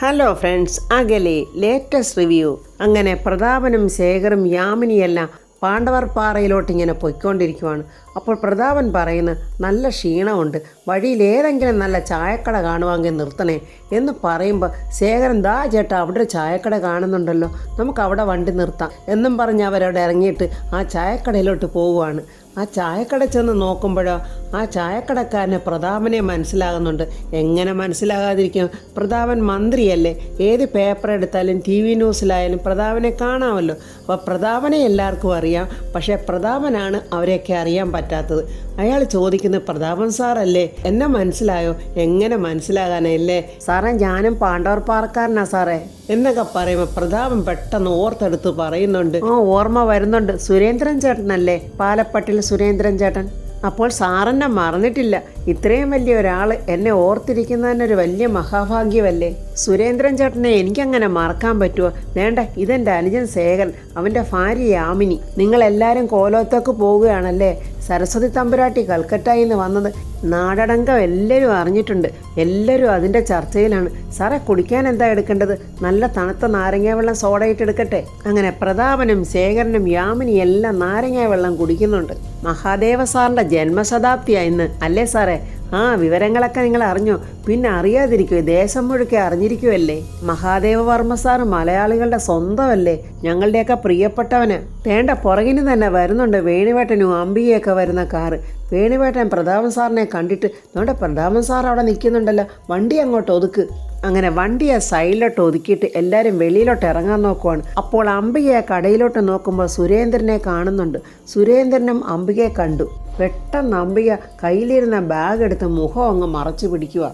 Hello friends, അകലെ latest review. അങ്ങനെ പ്രതാപനും ശേഖറും യാമിനിയെല്ലാം പാണ്ഡവർ പാറയിലോട്ട് ഇങ്ങനെ പൊയ്ക്കൊണ്ടിരിക്കുവാണ്. അപ്പോൾ പ്രതാപൻ പറയുന്നു, നല്ല ക്ഷീണമുണ്ട്, വഴിയിൽ ഏതെങ്കിലും നല്ല ചായക്കട കാണുവാങ്കിൽ നിർത്തണേ എന്ന് പറയുമ്പോൾ ശേഖരൻ, ദാ ചേട്ടാ അവിടെ ഒരു ചായക്കട കാണുന്നുണ്ടല്ലോ, നമുക്ക് അവിടെ വണ്ടി നിർത്താം എന്നും പറഞ്ഞ് അവരവിടെ ഇറങ്ങിയിട്ട് ആ ചായക്കടയിലോട്ട് പോവുകയാണ്. ആ ചായക്കട ചെന്ന് നോക്കുമ്പോഴോ ആ ചായക്കടക്കാരന് പ്രതാപനെ മനസ്സിലാകുന്നുണ്ട്. എങ്ങനെ മനസ്സിലാകാതിരിക്കും? പ്രതാപൻ മന്ത്രിയല്ലേ, ഏത് പേപ്പർ എടുത്താലും ടി വി ന്യൂസിലായാലും പ്രതാപനെ കാണാമല്ലോ. അപ്പോൾ പ്രതാപനെ എല്ലാവർക്കും അറിയാം, പക്ഷേ പ്രതാപനാണ് അവരെയൊക്കെ അറിയാൻ പറ്റാത്തത്. അയാൾ ചോദിക്കുന്നത്, പ്രതാപൻ സാറല്ലേ, എന്നെ മനസ്സിലായോ? എങ്ങനെ മനസ്സിലാകാനല്ലേ സാറേ, ഞാനും പാണ്ഡവർ പാറക്കാരനാ സാറേ എന്നൊക്കെ പറയുമ്പോൾ പ്രതാപൻ പെട്ടെന്ന് ഓർത്തെടുത്ത് പറയുന്നുണ്ട്, ഓർമ്മ വരുന്നുണ്ട്, സുരേന്ദ്രൻ ചേട്ടനല്ലേ, പാലപ്പട്ടിൽ സുരേന്ദ്രൻ ചേട്ടൻ. അപ്പോൾ സാറെന്നെ മറന്നിട്ടില്ല. ഇത്രയും വലിയ ഒരാൾ എന്നെ ഓർത്തിരിക്കുന്നതിനൊരു വലിയ മഹാഭാഗ്യമല്ലേ. സുരേന്ദ്രൻ ചേട്ടനെ എനിക്കങ്ങനെ മറക്കാൻ പറ്റുമോ? വേണ്ട, ഇതെൻ്റെ അനുജൻ ശേഖരൻ, അവൻ്റെ ഭാര്യ യാമിനി. നിങ്ങളെല്ലാവരും കോലോത്തേക്ക് പോവുകയാണല്ലേ. സരസ്വതി തമ്പുരാട്ടി കൽക്കട്ടയിൽ നിന്ന് വന്നത് നാടടങ്കം എല്ലാവരും അറിഞ്ഞിട്ടുണ്ട്. എല്ലാവരും അതിൻ്റെ ചർച്ചയിലാണ്. സാറേ, കുടിക്കാൻ എന്താ എടുക്കേണ്ടത്? നല്ല തണുത്ത നാരങ്ങ വെള്ളം സോഡയിട്ട് എടുക്കട്ടെ? അങ്ങനെ പ്രതാപനും ശേഖരനും യാമിനി എല്ലാം നാരങ്ങ വെള്ളം കുടിക്കുന്നുണ്ട്. മഹാദേവ സാറിൻ്റെ ജന്മശതാബ്ദിയാണ് ഇന്ന് അല്ലേ സാറേ? ആ വിവരങ്ങളൊക്കെ നിങ്ങൾ അറിഞ്ഞോ? പിന്നെ അറിയാതിരിക്കുമോ? ദേശം മുഴുക്കെ അറിഞ്ഞിരിക്കുമല്ലേ. മഹാദേവ വർമ്മ സാറ് മലയാളികളുടെ സ്വന്തമല്ലേ, ഞങ്ങളുടെയൊക്കെ പ്രിയപ്പെട്ടവന്. വേണ്ട, പുറകിന് തന്നെ വരുന്നുണ്ട് വേണുവേട്ടനും അമ്പികയൊക്കെ വരുന്ന കാറ്. വേണുവേട്ടൻ പ്രതാപൻ സാറിനെ കണ്ടിട്ട്, നമ്മുടെ പ്രതാപൻ സാർ അവിടെ നിൽക്കുന്നുണ്ടല്ലോ, വണ്ടി അങ്ങോട്ട് ഒതുക്ക്. അങ്ങനെ വണ്ടിയെ സൈഡിലോട്ട് ഒതുക്കിയിട്ട് എല്ലാവരും വെളിയിലോട്ട് ഇറങ്ങാൻ നോക്കുവാണ്. അപ്പോൾ അംബികയെ കടയിലോട്ട് നോക്കുമ്പോൾ സുരേന്ദ്രനെ കാണുന്നുണ്ട്. സുരേന്ദ്രനും അംബികയെ കണ്ടു. പെട്ടെന്ന് അംബിക കയ്യിലിരുന്ന ബാഗ് എടുത്ത് മുഖം അങ്ങ് മറച്ചു പിടിക്കുക.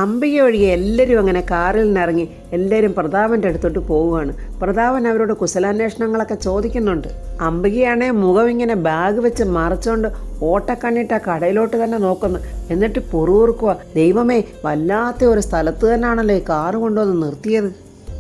അംബിക ഒഴികെ എല്ലാവരും അങ്ങനെ കാറിൽ നിന്നിറങ്ങി എല്ലാവരും പ്രതാപൻ്റെ അടുത്തോട്ട് പോവുകയാണ്. പ്രതാപൻ അവരോട് കുശലാന്വേഷണങ്ങളൊക്കെ ചോദിക്കുന്നുണ്ട്. അംബികയാണെ മുഖം ഇങ്ങനെ ബാഗ് വെച്ച് മറച്ചുകൊണ്ട് ഓട്ടക്കണ്ണിട്ട് ആ കടയിലോട്ട് തന്നെ നോക്കുന്നു. എന്നിട്ട് പുറൂർക്കുക, ദൈവമേ, വല്ലാത്ത ഒരു സ്ഥലത്ത് തന്നെയാണല്ലോ ഈ കാറ് കൊണ്ടുവന്ന് നിർത്തിയത്.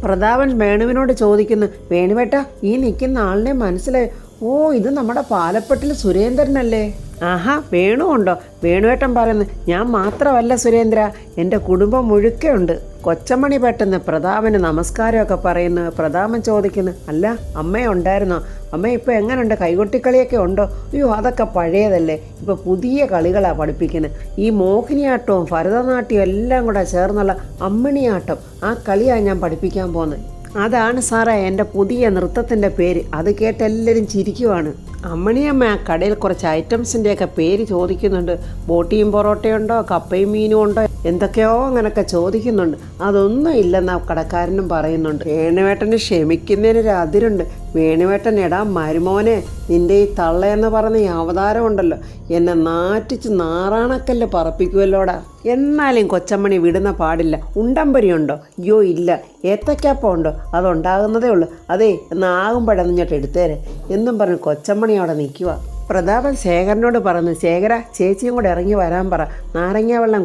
പ്രതാപൻ വേണുവിനോട് ചോദിക്കുന്നു, വേണുവേട്ട, ഈ നിൽക്കുന്ന ആളിനെ മനസ്സിലായി? ഓ, ഇത് നമ്മുടെ പാലപ്പട്ടിൽ സുരേന്ദ്രനല്ലേ. ആഹാ, വേണു ഉണ്ടോ? വേണുവേട്ടൻ പറയുന്നു, ഞാൻ മാത്രമല്ല സുരേന്ദ്ര, എൻ്റെ കുടുംബം മുഴുക്കെ ഉണ്ട്. കൊച്ചമണി പെട്ടെന്ന് പ്രതാപന് നമസ്കാരമൊക്കെ പറയുന്നു. പ്രതാപൻ ചോദിക്കുന്നു, അല്ല അമ്മ ഉണ്ടായിരുന്നോ? അമ്മ ഇപ്പോൾ എങ്ങനെയുണ്ട്? കൈകൊട്ടിക്കളിയൊക്കെ ഉണ്ടോ? അയ്യോ, അതൊക്കെ പഴയതല്ലേ, ഇപ്പോൾ പുതിയ കളികളാണ് പഠിപ്പിക്കുന്നത്. ഈ മോഹിനിയാട്ടവും ഭരതനാട്യവും എല്ലാം കൂടെ ചേർന്നുള്ള അമ്മിണിയാട്ടം, ആ കളിയാണ് ഞാൻ പഠിപ്പിക്കാൻ പോകുന്നത്. അതാണ് സാറേ എൻ്റെ പുതിയ നൃത്തത്തിൻ്റെ പേര്. അത് കേട്ട് എല്ലാവരും ചിരിക്കുവാണ്. അമ്മണിയമ്മ ആ കടയിൽ കുറച്ച് ഐറ്റംസിൻ്റെയൊക്കെ പേര് ചോദിക്കുന്നുണ്ട്. ബോട്ടിയും പൊറോട്ടയുണ്ടോ, കപ്പയും മീനും ഉണ്ടോ, എന്തൊക്കെയോ അങ്ങനെയൊക്കെ ചോദിക്കുന്നുണ്ട്. അതൊന്നും ഇല്ലെന്ന് ആ കടക്കാരനും പറയുന്നുണ്ട്. വേണുവേട്ടന് ക്ഷമിക്കുന്നതിനൊരു അതിരുണ്ട്. വേണുവേട്ടൻ, എടാ മരുമോനെ, നിൻ്റെ ഈ തള്ളയെന്ന് പറഞ്ഞ ഈ അവതാരം ഉണ്ടല്ലോ, എന്നെ നാറ്റിച്ച് നാറാണക്കല്ല് പറപ്പിക്കുമല്ലോടാ. എന്നാലും കൊച്ചമ്മണി വിടുന്ന പാടില്ല. ഉണ്ടമ്പരിയുണ്ടോ? അയ്യോ ഇല്ല. ഏത്തക്കാപ്പം ഉണ്ടോ? അതുണ്ടാകുന്നതേ ഉള്ളൂ. അതേ, എന്നാകുമ്പോഴെന്ന് ഇങ്ങോട്ട് എടുത്തേരെ എന്നും പറഞ്ഞ് കൊച്ചമ്മണി അവിടെ നിൽക്കുക. പ്രതാപൻ ശേഖരനോട് പറഞ്ഞു, ശേഖര, ചേച്ചിയും കൂടെ ഇറങ്ങി വരാൻ പറ, നാരങ്ങ വെള്ളം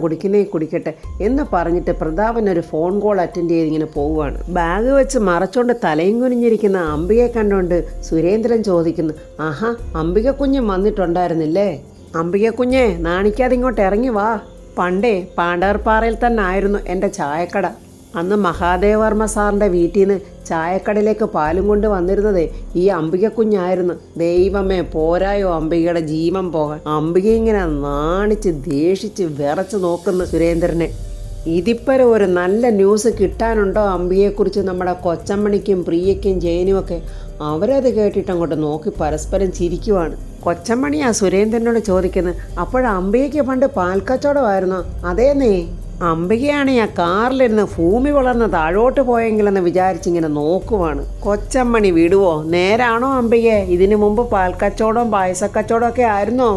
കുടിക്കട്ടെ എന്ന് പറഞ്ഞിട്ട് പ്രതാപൻ ഒരു ഫോൺ കോൾ അറ്റൻഡ് ചെയ്ത് ഇങ്ങനെ പോവുകയാണ്. ബാഗ് വെച്ച് മറച്ചോണ്ട് തലയും കുനിഞ്ഞിരിക്കുന്ന അംബികയെ കണ്ടുകൊണ്ട് സുരേന്ദ്രൻ ചോദിക്കുന്നു, ആഹാ, അംബിക കുഞ്ഞും വന്നിട്ടുണ്ടായിരുന്നില്ലേ? അംബിക കുഞ്ഞെ, നാണിക്കാതെ ഇങ്ങോട്ട് ഇറങ്ങി വാ. പണ്ടേ പാണ്ഡവർ പാറയിൽ തന്നെ ആയിരുന്നു എൻ്റെ ചായക്കട. അന്ന് മഹാദേവർമ്മ സാറിൻ്റെ വീട്ടിൽ നിന്ന് ചായക്കടയിലേക്ക് പാലും കൊണ്ട് വന്നിരുന്നത് ഈ അംബിക കുഞ്ഞായിരുന്നു. ദൈവമേ, പോരായോ അംബികയുടെ ജീവൻ പോകാൻ. അംബിക ഇങ്ങനെ നാണിച്ച് ദേഷിച്ച് വിറച്ച് നോക്കുന്നു സുരേന്ദ്രനെ. ഇതിപ്പോ ഒരു നല്ല ന്യൂസ് കിട്ടാനുണ്ടോ അംബികയെക്കുറിച്ച് നമ്മുടെ കൊച്ചമ്മണിക്കും പ്രിയയ്ക്കും ജയനുമൊക്കെ? അവരത് കേട്ടിട്ട് അങ്ങോട്ട് നോക്കി പരസ്പരം ചിരിക്കുവാണ്. കൊച്ചമ്മണിയാ സുരേന്ദ്രനോട് ചോദിക്കുന്നത്, അപ്പോഴംബികയ്ക്ക് പണ്ട് പാൽക്കച്ചവടമായിരുന്നോ? അതേന്നേ. അംബികയാണ് ആ കാറിലിരുന്ന് ഭൂമി വളർന്ന് താഴോട്ട് പോയെങ്കിലെന്ന് വിചാരിച്ചിങ്ങനെ നോക്കുവാണ്. കൊച്ചമ്മണി വിടുവോ? നേരാണോ അംബികയെ? ഇതിനു മുമ്പ് പാൽക്കച്ചവടവും പായസക്കച്ചവടവും ഒക്കെ ആയിരുന്നോ?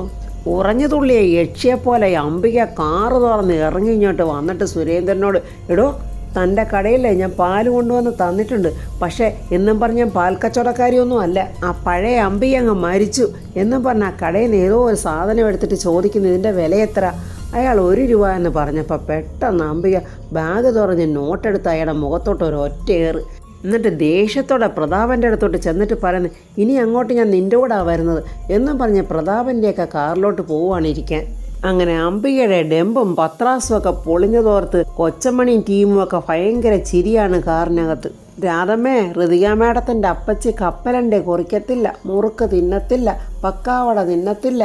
ഉറഞ്ഞു തുള്ളിയ യക്ഷിയെപ്പോലെ അംബിക കാറ് തുറന്ന് ഇറങ്ങി ഇങ്ങോട്ട് വന്നിട്ട് സുരേന്ദ്രനോട്, എടോ, തൻ്റെ കടയിലേ ഞാൻ പാല് കൊണ്ടുവന്ന് തന്നിട്ടുണ്ട്, പക്ഷേ എന്നും പറഞ്ഞ് ഞാൻ പാൽ കച്ചവടക്കാരിയൊന്നും അല്ല. ആ പഴയ അംബിക അങ്ങ് മരിച്ചു എന്നും പറഞ്ഞ ആ കടയിൽ നിന്ന് ഏതോ ഒരു സാധനം എടുത്തിട്ട് ചോദിക്കുന്നു, ഇതിൻ്റെ വില എത്ര? അയാൾ 1 രൂപ എന്ന് പറഞ്ഞപ്പോൾ പെട്ടെന്ന് അംബിക ബാഗ് തുറഞ്ഞ് നോട്ടെടുത്ത് അയാളുടെ മുഖത്തോട്ട് ഒരു ഒറ്റയേറ്. എന്നിട്ട് ദേഷ്യത്തോടെ പ്രതാപൻ്റെ അടുത്തോട്ട് ചെന്നിട്ട് പറയുന്നു, ഇനി അങ്ങോട്ട് ഞാൻ നിൻ്റെ കൂടെ വരുന്നത് എന്നും പറഞ്ഞ് പ്രതാപൻ്റെയൊക്കെ കാറിലോട്ട് പോവുകയാണ് ഇരിക്കാൻ. അങ്ങനെ അംബികയുടെ ഡെമ്പും പത്രാസും ഒക്കെ പൊളിഞ്ഞതോർത്ത് കൊച്ചമണിയും ടീമും ഒക്കെ ഭയങ്കര ചിരിയാണ് കാറിനകത്ത്. രാധമ്മേ, ഋതിക മേഡത്തിൻ്റെ അപ്പച്ചി കപ്പലണ്ടേ കുറിക്കത്തില്ല, മുറുക്ക് തിന്നത്തില്ല, പക്കാവട തിന്നത്തില്ല.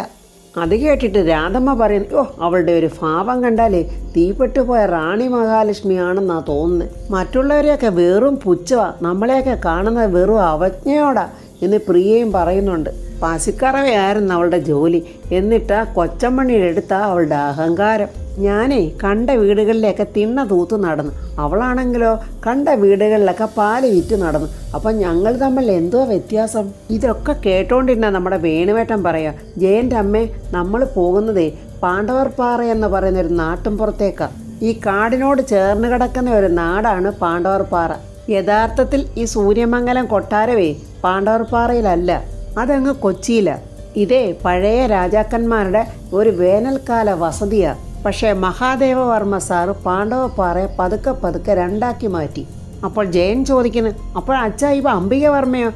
അത് കേട്ടിട്ട് രാധമ്മ പറയുന്നു, ഓ അവളുടെ ഒരു ഭാവം കണ്ടാലേ തീപ്പെട്ടു പോയ റാണി മഹാലക്ഷ്മിയാണെന്നാ തോന്നുന്നത്. മറ്റുള്ളവരെയൊക്കെ വെറും പുച്ഛവാ, നമ്മളെയൊക്കെ കാണുന്നത് വെറും അവജ്ഞയോടാ എന്ന് പ്രിയയും പറയുന്നുണ്ട്. പശുക്കറവയായിരുന്നു അവളുടെ ജോലി, എന്നിട്ടാ കൊച്ചമ്മണിയുടെ അടുത്താ അവളുടെ അഹങ്കാരം. ഞാനേ കണ്ട വീടുകളിലൊക്കെ തിണ്ണ തൂത്ത് നടന്നു, അവളാണെങ്കിലോ കണ്ട വീടുകളിലൊക്കെ പാല് വിറ്റ് നടന്നു. അപ്പം ഞങ്ങൾ തമ്മിൽ എന്തോ വ്യത്യാസം? ഇതൊക്കെ കേട്ടോണ്ടിരുന്ന നമ്മുടെ വേണുവേട്ടൻ പറയാ, ജയൻ്റെ അമ്മേ, നമ്മൾ പോകുന്നതേ പാണ്ഡവർപ്പാറ എന്ന് പറയുന്നൊരു നാട്ടിൻപുറത്തേക്കാണ്. ഈ കാടിനോട് ചേർന്ന് കിടക്കുന്ന ഒരു നാടാണ് പാണ്ഡവർപ്പാറ. യഥാർത്ഥത്തിൽ ഈ സൂര്യമംഗലം കൊട്ടാരവേ പാണ്ഡവർപ്പാറയിലല്ല, അതങ്ങ് കൊച്ചിയിലാണ്. ഇതേ പഴയ രാജാക്കന്മാരുടെ ഒരു വേനൽക്കാല വസതിയാണ്. പക്ഷേ മഹാദേവവർമ്മ സാറ് പാണ്ഡവപ്പാറയെ പതുക്കെ പതുക്കെ രണ്ടാക്കി മാറ്റി. അപ്പോൾ ജയൻ ചോദിക്കുന്നു, അപ്പോൾ അച്ഛാ ഇപ്പം അംബികവർമ്മയോ?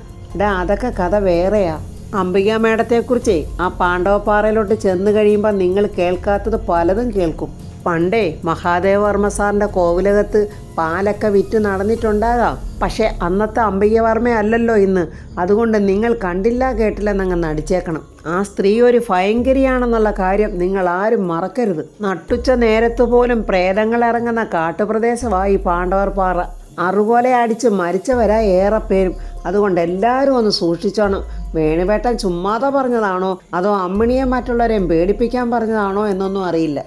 അതൊക്കെ കഥ വേറെയാ. അംബിക മേഡത്തെക്കുറിച്ചേ ആ പാണ്ഡവപ്പാറയിലോട്ട് ചെന്ന് കഴിയുമ്പോൾ നിങ്ങൾ കേൾക്കാത്തത് പലതും കേൾക്കും. പണ്ടേ മഹാദേവവർമ്മ സാറിൻ്റെ കോവിലകത്ത് പാലൊക്കെ വിറ്റ് നടന്നിട്ടുണ്ടാകാം. പക്ഷേ അന്നത്തെ അംബികവർമ്മയല്ലല്ലോ ഇന്ന്. അതുകൊണ്ട് നിങ്ങൾ കണ്ടില്ല കേട്ടില്ലെന്നങ്ങ് നടിച്ചേക്കണം. ആ സ്ത്രീ ഒരു ഭയങ്കരിയാണെന്നുള്ള കാര്യം നിങ്ങൾ ആരും മറക്കരുത്. നട്ടുച്ച നേരത്ത് പോലും പ്രേതങ്ങൾ ഇറങ്ങുന്ന കാട്ടുപ്രദേശമായി പാണ്ഡവർപ്പാറ. അറുപോലെ അടിച്ച് മരിച്ചവരാ ഏറെ പേരും. അതുകൊണ്ട് എല്ലാവരും ഒന്ന് സൂക്ഷിച്ചോണം. വേണുവേട്ടൻ ചുമ്മാതെ പറഞ്ഞതാണോ അതോ അമ്മിണിയെ മറ്റുള്ളവരെയും പേടിപ്പിക്കാൻ പറഞ്ഞതാണോ എന്നൊന്നും അറിയില്ല.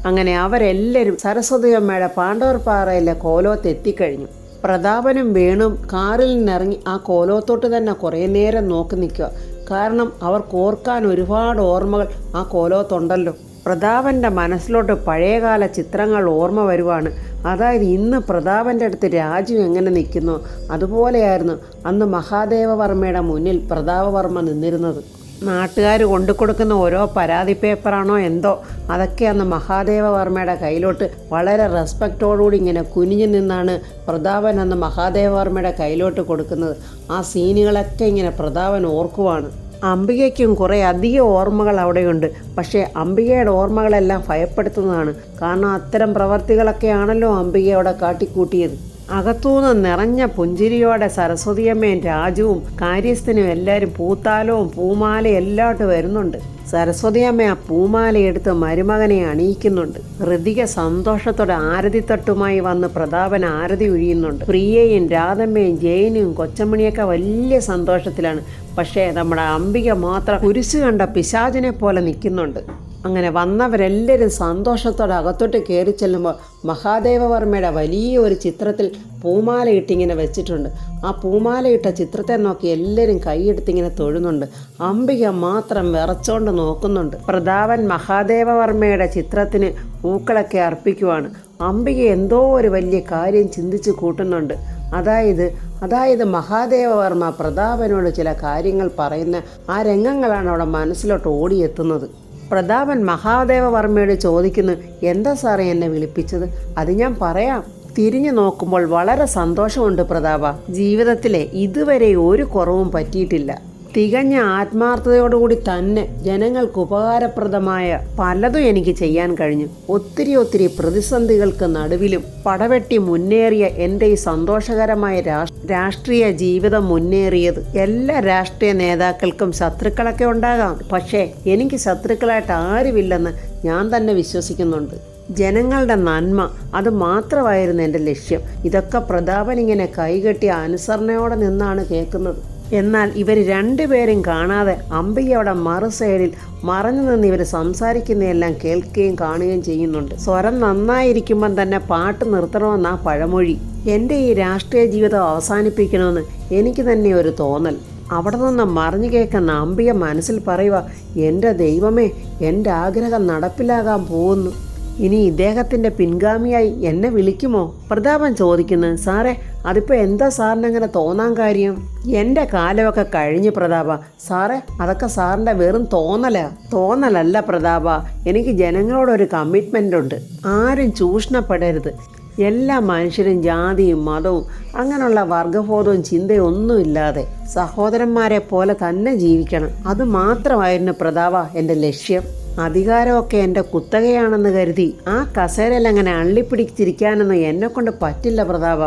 അങ്ങനെ അവരെല്ലാവരും സരസ്വതി അമ്മയുടെ പാണ്ഡവർപ്പാറയിലെ കോലോത്ത് എത്തിക്കഴിഞ്ഞു. പ്രതാപനും വേണും കാറിൽ നിന്നിറങ്ങി ആ കോലോത്തോട്ട് തന്നെ കുറേ നേരം നോക്കി നിൽക്കുക. കാരണം അവർക്ക് ഓർക്കാൻ ഒരുപാട് ഓർമ്മകൾ ആ കോലോത്തുണ്ടല്ലോ. പ്രതാപൻ്റെ മനസ്സിലോട്ട് പഴയകാല ചിത്രങ്ങൾ ഓർമ്മ വരുവാണ്. അതായത് ഇന്ന് പ്രതാപൻ്റെ അടുത്ത് രാജു എങ്ങനെ നിൽക്കുന്നോ അതുപോലെയായിരുന്നു അന്ന് മഹാദേവവർമ്മയുടെ മുന്നിൽ പ്രതാപവർമ്മ നിന്നിരുന്നത്. നാട്ടുകാർ കൊണ്ടു കൊടുക്കുന്ന ഓരോ പരാതി പേപ്പറാണോ എന്തോ അതൊക്കെ അന്ന് മഹാദേവവർമ്മയുടെ കയ്യിലോട്ട് വളരെ റെസ്പെക്റ്റോടുകൂടി ഇങ്ങനെ കുനിഞ്ഞു നിന്നാണ് പ്രതാപൻ അന്ന് മഹാദേവവർമ്മയുടെ കയ്യിലോട്ട് കൊടുക്കുന്നത്. ആ സീനുകളൊക്കെ ഇങ്ങനെ പ്രതാപൻ ഓർക്കുവാണ്. അംബികയ്ക്കും കുറേ അധികം ഓർമ്മകൾ അവിടെയുണ്ട്. പക്ഷേ അംബികയുടെ ഓർമ്മകളെല്ലാം ഭയപ്പെടുത്തുന്നതാണ്. കാരണം അത്തരം പ്രവർത്തികളൊക്കെയാണല്ലോ അംബിക അവിടെ കാട്ടിക്കൂട്ടിയത്. അകത്തുനിന്ന് നിറഞ്ഞ പുഞ്ചിരിയോടെ സരസ്വതിയമ്മയും രാജുവും കാര്യസ്ഥനും എല്ലാവരും പൂത്താലവും പൂമാലയും എല്ലായിട്ട് വരുന്നുണ്ട്. സരസ്വതിയമ്മ ആ പൂമാലയെടുത്ത് മരുമകനെ അണിയിക്കുന്നുണ്ട്. ഋതിക സന്തോഷത്തോടെ ആരതിത്തട്ടുമായി വന്ന് പ്രതാപൻ ആരതി ഒഴിയുന്നുണ്ട്. പ്രിയയും രാധമ്മയും ജയനും കൊച്ചമണിയൊക്കെ വലിയ സന്തോഷത്തിലാണ്. പക്ഷേ നമ്മുടെ അംബിക മാത്രം കുരിശ് കണ്ട പിശാചിനെ പോലെ നിൽക്കുന്നുണ്ട്. അങ്ങനെ വന്നവരെല്ലാവരും സന്തോഷത്തോടെ അകത്തോട്ട് കയറി ചെല്ലുമ്പോൾ മഹാദേവവർമ്മയുടെ വലിയ ഒരു ചിത്രത്തിൽ പൂമാലയിട്ടിങ്ങനെ വെച്ചിട്ടുണ്ട്. ആ പൂമാലയിട്ട ചിത്രത്തെ നോക്കി എല്ലാവരും കൈയെടുത്തിങ്ങനെ തൊഴുന്നുണ്ട്. അംബിക മാത്രം വിറച്ചോണ്ട് നോക്കുന്നുണ്ട്. പ്രതാപൻ മഹാദേവവർമ്മയുടെ ചിത്രത്തിന് പൂക്കളൊക്കെ അർപ്പിക്കുവാണ്. അംബിക എന്തോ ഒരു വലിയ കാര്യം ചിന്തിച്ച് കൂട്ടുന്നുണ്ട്. അതായത് മഹാദേവവർമ്മ പ്രതാപനോട് ചില കാര്യങ്ങൾ പറയുന്ന ആ രംഗങ്ങളാണ് അവിടെ മനസ്സിലോട്ട് ഓടിയെത്തുന്നത്. പ്രതാപൻ മഹാദേവവർമ്മയോട് ചോദിക്കുന്നു, എന്താ സാറേ എന്നെ വിളിപ്പിച്ചത്? അത് ഞാൻ പറയാം. തിരിഞ്ഞു നോക്കുമ്പോൾ വളരെ സന്തോഷമുണ്ട് പ്രതാപ. ജീവിതത്തിലെ ഇതുവരെ ഒരു കുറവും പറ്റിയിട്ടില്ല. തികഞ്ഞ ആത്മാർത്ഥതയോടുകൂടി തന്നെ ജനങ്ങൾക്ക് ഉപകാരപ്രദമായ പലതും എനിക്ക് ചെയ്യാൻ കഴിഞ്ഞു. ഒത്തിരി പ്രതിസന്ധികൾക്ക് നടുവിലും പടവെട്ടി മുന്നേറിയ എൻ്റെ ഈ സന്തോഷകരമായ രാഷ്ട്രീയ ജീവിതം മുന്നേറിയത്. എല്ലാ രാഷ്ട്രീയ നേതാക്കൾക്കും ശത്രുക്കളൊക്കെ ഉണ്ടാകാം. പക്ഷേ എനിക്ക് ശത്രുക്കളായിട്ട് ആരുമില്ലെന്ന് ഞാൻ തന്നെ വിശ്വസിക്കുന്നുണ്ട്. ജനങ്ങളുടെ നന്മ അത് മാത്രമായിരുന്നു എൻ്റെ ലക്ഷ്യം. ഇതൊക്കെ പ്രതാപൻ ഇങ്ങനെ കൈകെട്ടി അനുസരണയോടെ നിന്നാണ് കേൾക്കുന്നത്. എന്നാൽ ഇവർ രണ്ടുപേരും കാണാതെ അംബികയുടെ മറു സൈഡിൽ മറഞ്ഞു നിന്ന് ഇവർ സംസാരിക്കുന്നതെല്ലാം കേൾക്കുകയും കാണുകയും ചെയ്യുന്നുണ്ട്. സ്വരം നന്നായിരിക്കുമ്പം തന്നെ പാട്ട് നിർത്തണമെന്നാ പഴമൊഴി. എൻ്റെ ഈ രാഷ്ട്രീയ ജീവിതം അവസാനിപ്പിക്കണമെന്ന് എനിക്ക് തന്നെ ഒരു തോന്നൽ. അവിടെ നിന്ന് മറിഞ്ഞു കേൾക്കുന്ന അംബിക മനസ്സിൽ പറയുക, എൻ്റെ ദൈവമേ, എൻ്റെ ആഗ്രഹം നടപ്പിലാകാൻ പോകുന്നു. ഇനി ഇദ്ദേഹത്തിൻ്റെ പിൻഗാമിയായി എന്നെ വിളിക്കുമോ? പ്രതാപൻ ചോദിക്കുന്നു. സാറേ, അതിപ്പോൾ എന്താ സാറിനങ്ങനെ തോന്നാൻ കാര്യം? എൻ്റെ കാലമൊക്കെ കഴിഞ്ഞ് പ്രതാപ. സാറേ, അതൊക്കെ സാറിൻ്റെ വെറും തോന്നലല്ല പ്രതാപ. എനിക്ക് ജനങ്ങളോടൊരു കമ്മിറ്റ്മെൻ്റ് ഉണ്ട്. ആരും ചൂഷണപ്പെടരുത്. എല്ലാ മനുഷ്യരും ജാതിയും മതവും അങ്ങനെയുള്ള വർഗബോധവും ചിന്തയും ഒന്നുമില്ലാതെ സഹോദരന്മാരെ പോലെ തന്നെ ജീവിക്കണം. അത് മാത്രമായിരുന്നു പ്രതാപ എൻ്റെ ലക്ഷ്യം. അധികാരമൊക്കെ എൻ്റെ കുത്തകയാണെന്ന് കരുതി ആ കസേരയിൽ അങ്ങനെ അള്ളിപ്പിടിച്ചിരിക്കാനൊന്നും എന്നെക്കൊണ്ട് പറ്റില്ല പ്രതാപ.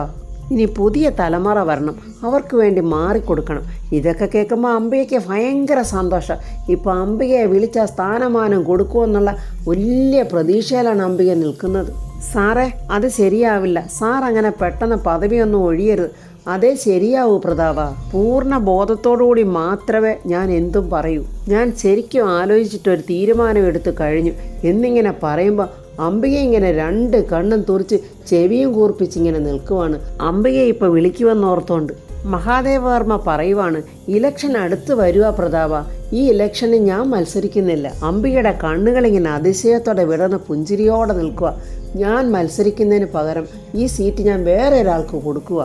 ഇനി പുതിയ തലമുറ വരണം, അവർക്ക് വേണ്ടി മാറിക്കൊടുക്കണം. ഇതൊക്കെ കേൾക്കുമ്പോൾ അംബികയ്ക്ക് ഭയങ്കര സന്തോഷം. ഇപ്പോൾ അംബികയെ വിളിച്ച സ്ഥാനമാനം കൊടുക്കുമെന്നുള്ള വലിയ പ്രതീക്ഷയിലാണ് അംബിക നിൽക്കുന്നത്. സാറേ, അത് ശരിയാവില്ല. സാർ അങ്ങനെ പെട്ടെന്ന് പദവിയൊന്നും ഒഴിയരുത്. അതേ ശരിയാവൂ പ്രതാപ. പൂർണ്ണ ബോധത്തോടുകൂടി മാത്രമേ ഞാൻ എന്തും പറയൂ. ഞാൻ ശരിക്കും ആലോചിച്ചിട്ടൊരു തീരുമാനം എടുത്തു കഴിഞ്ഞു എന്നിങ്ങനെ പറയുമ്പോൾ അംബിക ഇങ്ങനെ രണ്ട് കണ്ണും തുറിച്ച് ചെവിയും കൂർപ്പിച്ചിങ്ങനെ നിൽക്കുവാണ്. അംബികയെ ഇപ്പോൾ വിളിക്കുമെന്നോർത്തോണ്ട് മഹാദേവവർമ്മ പറയുവാണ്, ഇലക്ഷൻ അടുത്ത് വരുക പ്രതാപ. ഈ ഇലക്ഷനിൽ ഞാൻ മത്സരിക്കുന്നില്ല. അംബികയുടെ കണ്ണുകളിങ്ങനെ അതിശയത്തോടെ വിടർന്ന് പുഞ്ചിരിയോടെ നിൽക്കുക. ഞാൻ മത്സരിക്കുന്നതിന് പകരം ഈ സീറ്റ് ഞാൻ വേറെ ഒരാൾക്ക് കൊടുക്കുക.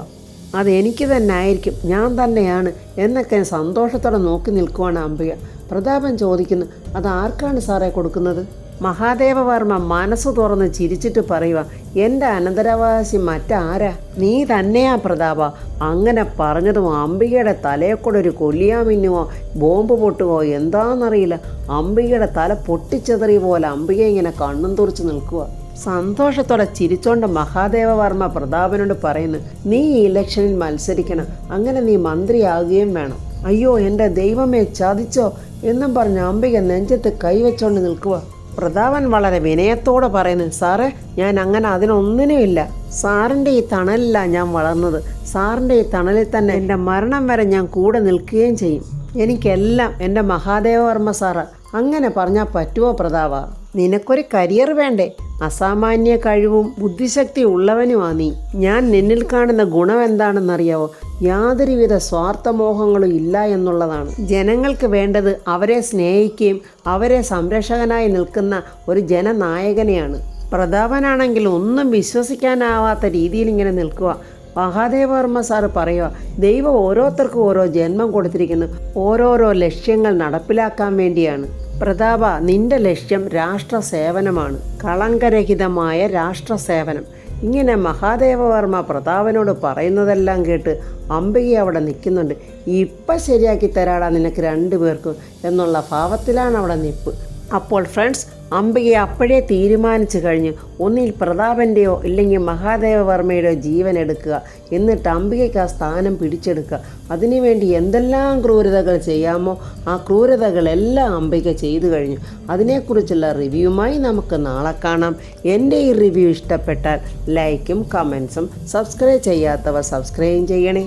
അതെനിക്ക് തന്നെ ആയിരിക്കും, ഞാൻ തന്നെയാണ് എന്നൊക്കെ സന്തോഷത്തോടെ നോക്കി നിൽക്കുവാണ് അംബിക. പ്രതാപൻ ചോദിക്കുന്നു, അത് ആർക്കാണ് സാറേ കൊടുക്കുന്നത്? മഹാദേവവർമ്മ മനസ്സ് തുറന്ന് ചിരിച്ചിട്ട് പറയുക, എൻ്റെ അനന്തരാവകാശി മറ്റാരാ? നീ തന്നെയാ പ്രതാപ. അങ്ങനെ പറഞ്ഞതും അംബികയുടെ തലയെ കൂടെ ഒരു കൊല്ലിയാമിന്നുവോ ബോംബ് പൊട്ടുകയോ എന്താണെന്നറിയില്ല. അംബികയുടെ തല പൊട്ടിച്ചെതറിയ പോലെ അംബിക ഇങ്ങനെ കണ്ണും തുറച്ച് നിൽക്കുക. സന്തോഷത്തോടെ ചിരിച്ചോണ്ട് മഹാദേവവർമ്മ പ്രതാപനോട് പറയുന്നു, നീ ഈ ഇലക്ഷനിൽ മത്സരിക്കണം, അങ്ങനെ നീ മന്ത്രിയാകുകയും വേണം. അയ്യോ എൻ്റെ ദൈവമേ, ചതിച്ചോ എന്നും പറഞ്ഞ് അംബിക നെഞ്ചത്ത് കൈവച്ചോണ്ട് നിൽക്കുക. പ്രതാപൻ വളരെ വിനയത്തോടെ പറയുന്നു, സാറേ, ഞാൻ അങ്ങനെ അതിനൊന്നിനുമില്ല. സാറിൻ്റെ ഈ തണലിലാണ് ഞാൻ വളർന്നത്. സാറിൻ്റെ ഈ തണലിൽ തന്നെ എൻ്റെ മരണം വരെ ഞാൻ കൂടെ നിൽക്കുകയും ചെയ്യും. എനിക്കെല്ലാം എൻ്റെ മഹാദേവവർമ്മ സാറ്. അങ്ങനെ പറഞ്ഞാൽ പറ്റുമോ പ്രതാപ? നിനക്കൊരു കരിയർ വേണ്ടേ? അസാമാന്യ കഴിവും ബുദ്ധിശക്തി ഉള്ളവനുമാ നീ. ഞാൻ നിന്നിൽ കാണുന്ന ഗുണം എന്താണെന്നറിയാവോ? യാതൊരുവിധ സ്വാർത്ഥമോഹങ്ങളും ഇല്ല എന്നുള്ളതാണ്. ജനങ്ങൾക്ക് വേണ്ടത് അവരെ സ്നേഹിക്കുകയും അവരെ സംരക്ഷകനായി നിൽക്കുന്ന ഒരു ജനനായകനെയാണ്. പ്രതാപനാണെങ്കിൽ ഒന്നും വിശ്വസിക്കാനാവാത്ത രീതിയിൽ ഇങ്ങനെ നിൽക്കുക. മഹാദേവവർമ്മ സാറ് പറയുക, ദൈവം ഓരോരുത്തർക്കും ഓരോ ജന്മം കൊടുത്തിരിക്കുന്നു, ഓരോരോ ലക്ഷ്യങ്ങൾ നടപ്പിലാക്കാൻ വേണ്ടിയാണ്. പ്രതാപ, നിന്റെ ലക്ഷ്യം രാഷ്ട്ര സേവനമാണ്, കളങ്കരഹിതമായ രാഷ്ട്ര സേവനം. ഇങ്ങനെ മഹാദേവവർമ്മ പ്രതാപനോട് പറയുന്നതെല്ലാം കേട്ട് അംബിക അവിടെ നിൽക്കുന്നുണ്ട്. ഇപ്പം ശരിയാക്കി തരാടാ നിനക്ക് രണ്ടുപേർക്കും എന്നുള്ള ഭാവത്തിലാണ് അവിടെ നിൽപ്പ്. അപ്പോൾ ഫ്രണ്ട്സ്, അംബിക അപ്പോഴേ തീരുമാനിച്ചു കഴിഞ്ഞു, ഒന്നിൽ പ്രതാപൻ്റെയോ ഇല്ലെങ്കിൽ മഹാദേവവർമ്മയുടെയോ ജീവൻ എടുക്കുക, എന്നിട്ട് അംബികയ്ക്ക് ആ സ്ഥാനം പിടിച്ചെടുക്കുക. അതിനുവേണ്ടി എന്തെല്ലാം ക്രൂരതകൾ ചെയ്യാമോ ആ ക്രൂരതകളെല്ലാം അംബിക ചെയ്തു കഴിഞ്ഞു. അതിനെക്കുറിച്ചുള്ള റിവ്യൂമായി നമുക്ക് നാളെ കാണാം. എൻ്റെ ഈ റിവ്യൂ ഇഷ്ടപ്പെട്ടാൽ ലൈക്കും കമൻസും, സബ്സ്ക്രൈബ് ചെയ്യാത്തവർ സബ്സ്ക്രൈബ് ചെയ്യണേ.